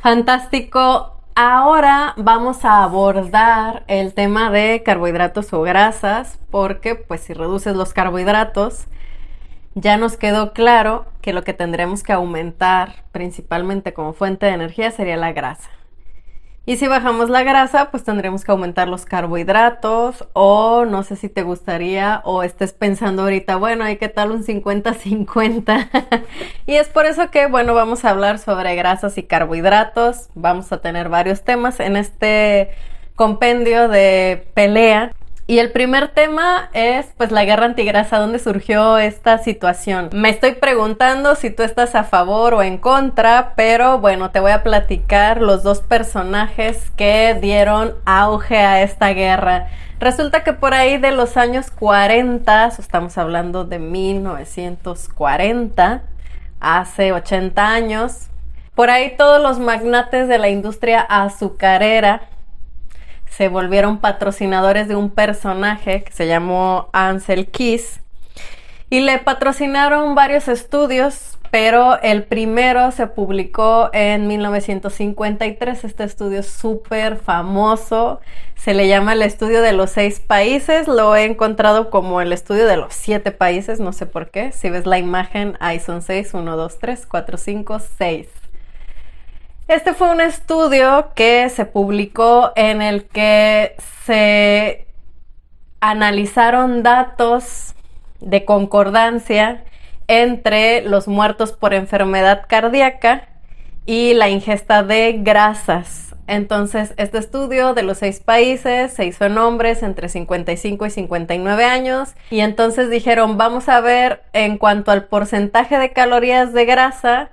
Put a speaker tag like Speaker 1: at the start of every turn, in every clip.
Speaker 1: Fantástico. Ahora vamos a abordar el tema de carbohidratos o grasas, porque pues si reduces los carbohidratos, ya nos quedó claro que lo que tendremos que aumentar principalmente como fuente de energía sería la grasa. Y si bajamos la grasa, pues tendremos que aumentar los carbohidratos, o no sé si te gustaría o estés pensando ahorita, bueno, ¿y qué tal un 50-50? Y es por eso que, bueno, vamos a hablar sobre grasas y carbohidratos. Vamos a tener varios temas en este compendio de pelea. Y el primer tema es pues la guerra antigrasa. ¿Dónde surgió esta situación? Me estoy preguntando si tú estás a favor o en contra, pero bueno, te voy a platicar los dos personajes que dieron auge a esta guerra. Resulta que por ahí de los años 40, estamos hablando de 1940, hace 80 años, por ahí todos los magnates de la industria azucarera se volvieron patrocinadores de un personaje que se llamó Ansel Keys y le patrocinaron varios estudios, pero el primero se publicó en 1953. Este estudio es súper famoso, se le llama el estudio de los 6 países. Lo he encontrado como el estudio de los 7 países, no sé por qué. Si ves la imagen, ahí son 6, 1, 2, 3, 4, 5, 6. Este fue un estudio que se publicó en el que se analizaron datos de concordancia entre los muertos por enfermedad cardíaca y la ingesta de grasas. Entonces, este estudio de los 6 países se hizo en hombres entre 55 y 59 años y entonces dijeron, vamos a ver en cuanto al porcentaje de calorías de grasa,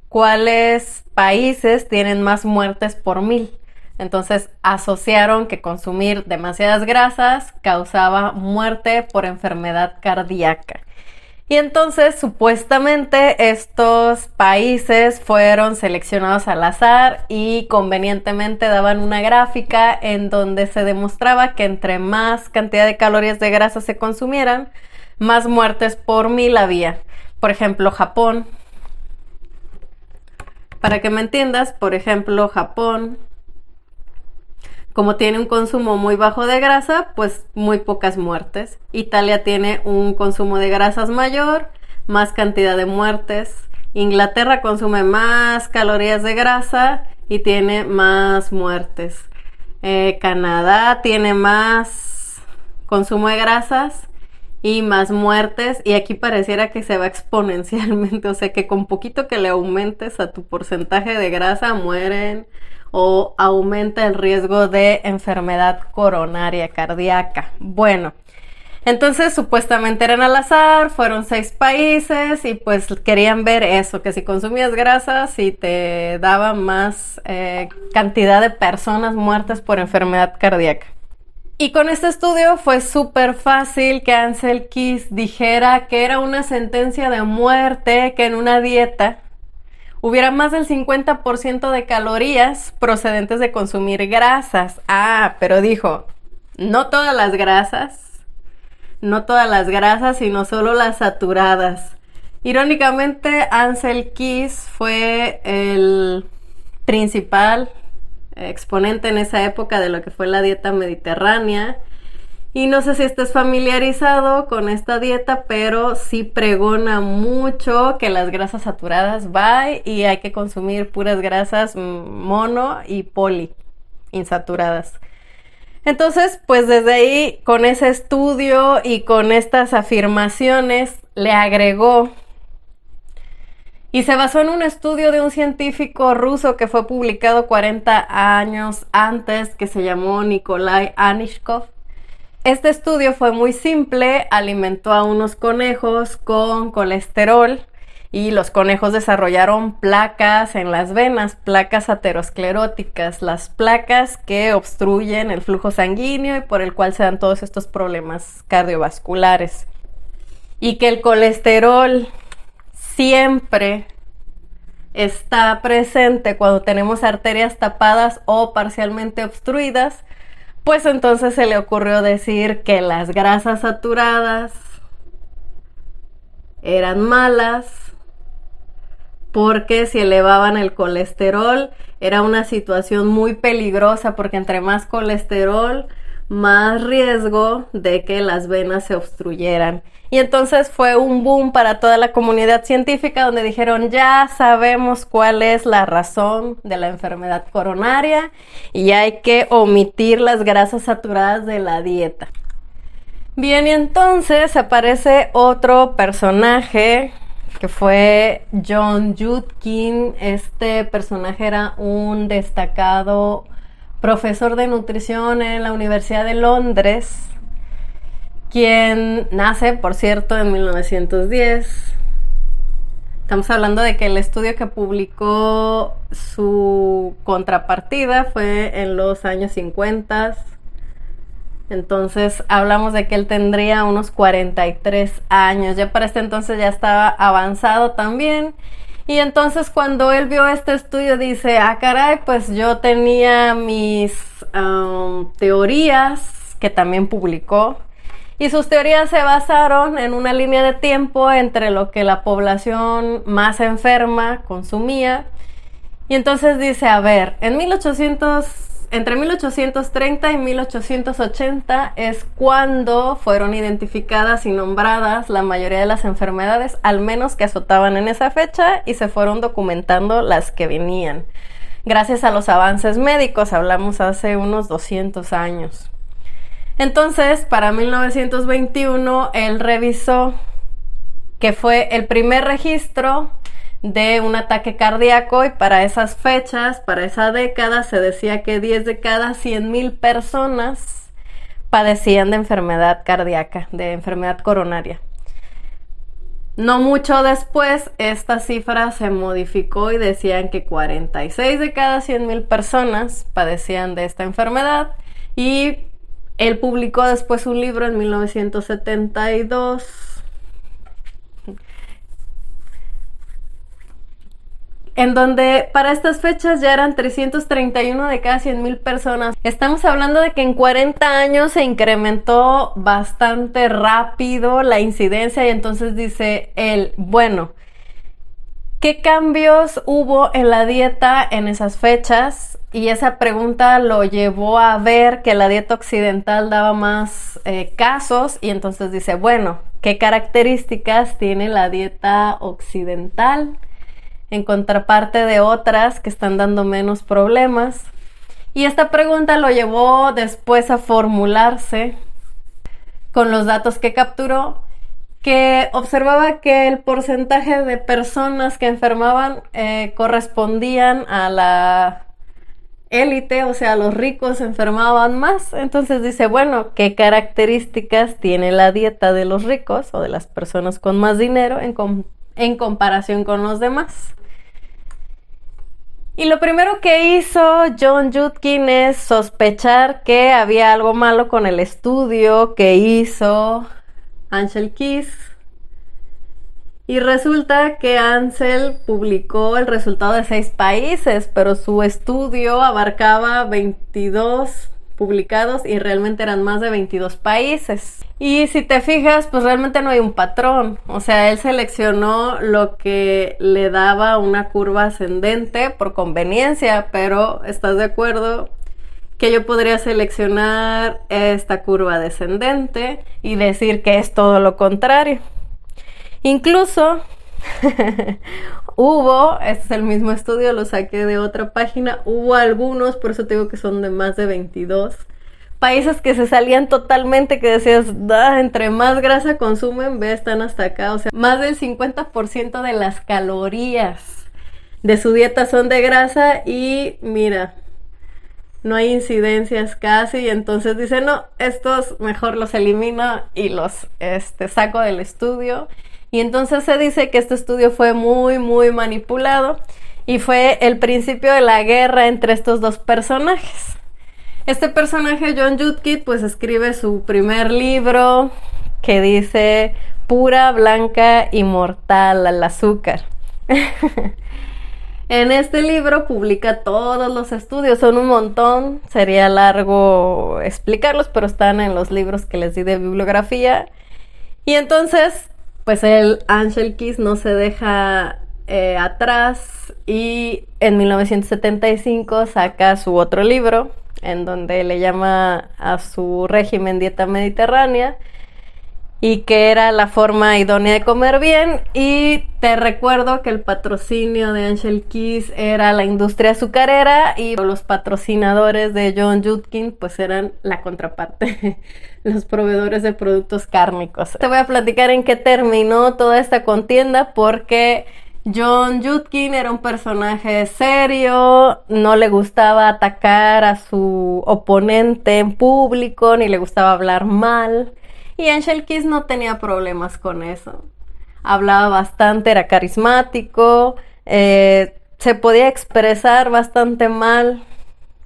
Speaker 1: cuáles países tienen más muertes por 1000. Entonces asociaron que consumir demasiadas grasas causaba muerte por enfermedad cardíaca. Y entonces supuestamente estos países fueron seleccionados al azar y convenientemente daban una gráfica en donde se demostraba que entre más cantidad de calorías de grasa se consumieran, más muertes por 1000 había. Por ejemplo, Japón. Para que me entiendas, por ejemplo, Japón, como tiene un consumo muy bajo de grasa, pues muy pocas muertes. Italia tiene un consumo de grasas mayor, más cantidad de muertes. Inglaterra consume más calorías de grasa y tiene más muertes. Canadá tiene más consumo de grasas y más muertes, y aquí pareciera que se va exponencialmente, o sea que con poquito que le aumentes a tu porcentaje de grasa mueren, o aumenta el riesgo de enfermedad coronaria cardíaca. Bueno, entonces supuestamente eran al azar, fueron 6 países y pues querían ver eso, que si consumías grasa, si te daba más cantidad de personas muertas por enfermedad cardíaca. Y con este estudio fue súper fácil que Ansel Keys dijera que era una sentencia de muerte que en una dieta hubiera más del 50% de calorías procedentes de consumir grasas. Ah, pero dijo, no todas las grasas, sino solo las saturadas. Irónicamente, Ansel Keys fue el principal exponente en esa época de lo que fue la dieta mediterránea, y no sé si estés familiarizado con esta dieta, pero sí pregona mucho que las grasas saturadas bye y hay que consumir puras grasas mono y poli insaturadas. Entonces, pues desde ahí, con ese estudio y con estas afirmaciones, le agregó. Y se basó en un estudio de un científico ruso que fue publicado 40 años antes, que se llamó Nikolai Anishkov. Este estudio fue muy simple, alimentó a unos conejos con colesterol y los conejos desarrollaron placas en las venas, placas ateroscleróticas, las placas que obstruyen el flujo sanguíneo y por el cual se dan todos estos problemas cardiovasculares. Y que el colesterol siempre está presente cuando tenemos arterias tapadas o parcialmente obstruidas, pues entonces se le ocurrió decir que las grasas saturadas eran malas porque si elevaban el colesterol era una situación muy peligrosa, porque entre más colesterol, más riesgo de que las venas se obstruyeran. Y entonces fue un boom para toda la comunidad científica, donde dijeron, ya sabemos cuál es la razón de la enfermedad coronaria y hay que omitir las grasas saturadas de la dieta. Bien, y entonces aparece otro personaje que fue John Yudkin. Este personaje era un destacado profesor de nutrición en la Universidad de Londres, quien nace, por cierto, en 1910. Estamos hablando de que el estudio que publicó su contrapartida fue en los años 50. Entonces hablamos de que él tendría unos 43 años. Ya para este entonces ya estaba avanzado también. Y entonces cuando él vio este estudio dice, ah caray, pues yo tenía mis teorías que también publicó. Y sus teorías se basaron en una línea de tiempo entre lo que la población más enferma consumía. Y entonces dice, a ver, entre 1830 y 1880 es cuando fueron identificadas y nombradas la mayoría de las enfermedades, al menos que azotaban en esa fecha, y se fueron documentando las que venían. Gracias a los avances médicos, hablamos hace unos 200 años. Entonces, para 1921, él revisó que fue el primer registro de un ataque cardíaco, y para esas fechas, para esa década, se decía que 10 de cada 100,000 personas padecían de enfermedad cardíaca, de enfermedad coronaria. No mucho después, esta cifra se modificó y decían que 46 de cada 100,000 personas padecían de esta enfermedad, y él publicó después un libro en 1972 en donde para estas fechas ya eran 331 de cada 100,000 personas. Estamos hablando de que en 40 años se incrementó bastante rápido la incidencia, y entonces dice él, bueno, ¿qué cambios hubo en la dieta en esas fechas? Y esa pregunta lo llevó a ver que la dieta occidental daba más casos, y entonces dice, bueno, ¿qué características tiene la dieta occidental en contraparte de otras que están dando menos problemas? Y esta pregunta lo llevó después a formularse con los datos que capturó, que observaba que el porcentaje de personas que enfermaban correspondían a la élite, o sea, los ricos enfermaban más. Entonces dice, bueno, ¿qué características tiene la dieta de los ricos o de las personas con más dinero en comparación con los demás? Y lo primero que hizo John Yudkin es sospechar que había algo malo con el estudio que hizo Ansel Keys. Y resulta que Ansel publicó el resultado de 6 países, pero su estudio abarcaba 22 publicados y realmente eran más de 22 países. Y si te fijas, pues realmente no hay un patrón. O sea, él seleccionó lo que le daba una curva ascendente por conveniencia, pero ¿estás de acuerdo que yo podría seleccionar esta curva descendente y decir que es todo lo contrario? Incluso este es el mismo estudio, lo saqué de otra página, hubo algunos, por eso te digo que son de más de 22 países que se salían totalmente, que decías, entre más grasa consumen, están hasta acá. O sea, más del 50% de las calorías de su dieta son de grasa, y mira, no hay incidencias casi. Y entonces dice, no, estos mejor los elimino y los saco del estudio. Y entonces se dice que este estudio fue muy, muy manipulado y fue el principio de la guerra entre estos dos personajes. Este personaje, John Yudkin, pues escribe su primer libro que dice Pura, blanca, inmortal al azúcar. En este libro publica todos los estudios, son un montón, sería largo explicarlos, pero están en los libros que les di de bibliografía. Y entonces, pues el Ansel Keys no se deja atrás, y en 1975 saca su otro libro en donde le llama a su régimen dieta mediterránea y que era la forma idónea de comer bien. Y te recuerdo que el patrocinio de Angel Keys era la industria azucarera y los patrocinadores de John Yudkin pues eran la contraparte, los proveedores de productos cárnicos. Te voy a platicar en qué terminó toda esta contienda, porque John Yudkin era un personaje serio, no le gustaba atacar a su oponente en público, ni le gustaba hablar mal. Y Angel Keys no tenía problemas con eso. Hablaba bastante, era carismático, se podía expresar bastante mal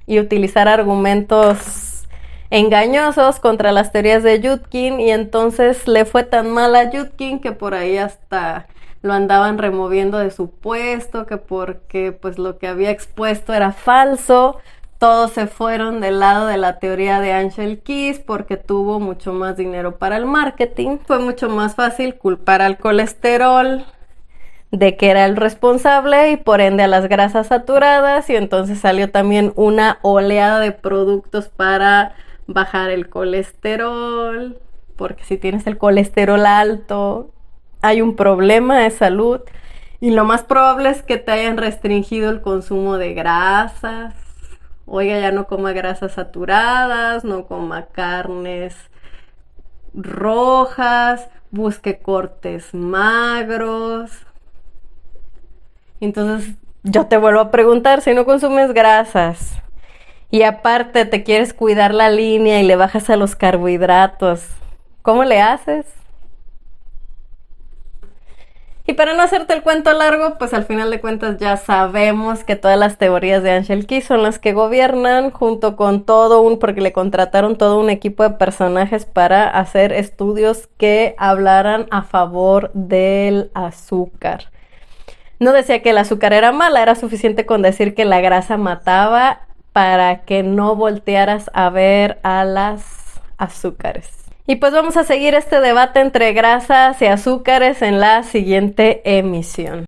Speaker 1: y utilizar argumentos engañosos contra las teorías de Yudkin, y entonces le fue tan mal a Yudkin que por ahí hasta lo andaban removiendo de su puesto, que porque pues lo que había expuesto era falso. Todos se fueron del lado de la teoría de Angel Keys porque tuvo mucho más dinero para el marketing. Fue mucho más fácil culpar al colesterol de que era el responsable y por ende a las grasas saturadas, y entonces salió también una oleada de productos para bajar el colesterol, porque si tienes el colesterol alto hay un problema de salud, y lo más probable es que te hayan restringido el consumo de grasas. Oiga, ya no coma grasas saturadas, no coma carnes rojas, busque cortes magros. Entonces yo te vuelvo a preguntar, si no consumes grasas y aparte te quieres cuidar la línea y le bajas a los carbohidratos, ¿cómo le haces? Y para no hacerte el cuento largo, pues al final de cuentas ya sabemos que todas las teorías de Angel Keys son las que gobiernan, junto con porque le contrataron todo un equipo de personajes para hacer estudios que hablaran a favor del azúcar. No decía que el azúcar era mala, era suficiente con decir que la grasa mataba para que no voltearas a ver a las azúcares. Y pues vamos a seguir este debate entre grasas y azúcares en la siguiente emisión.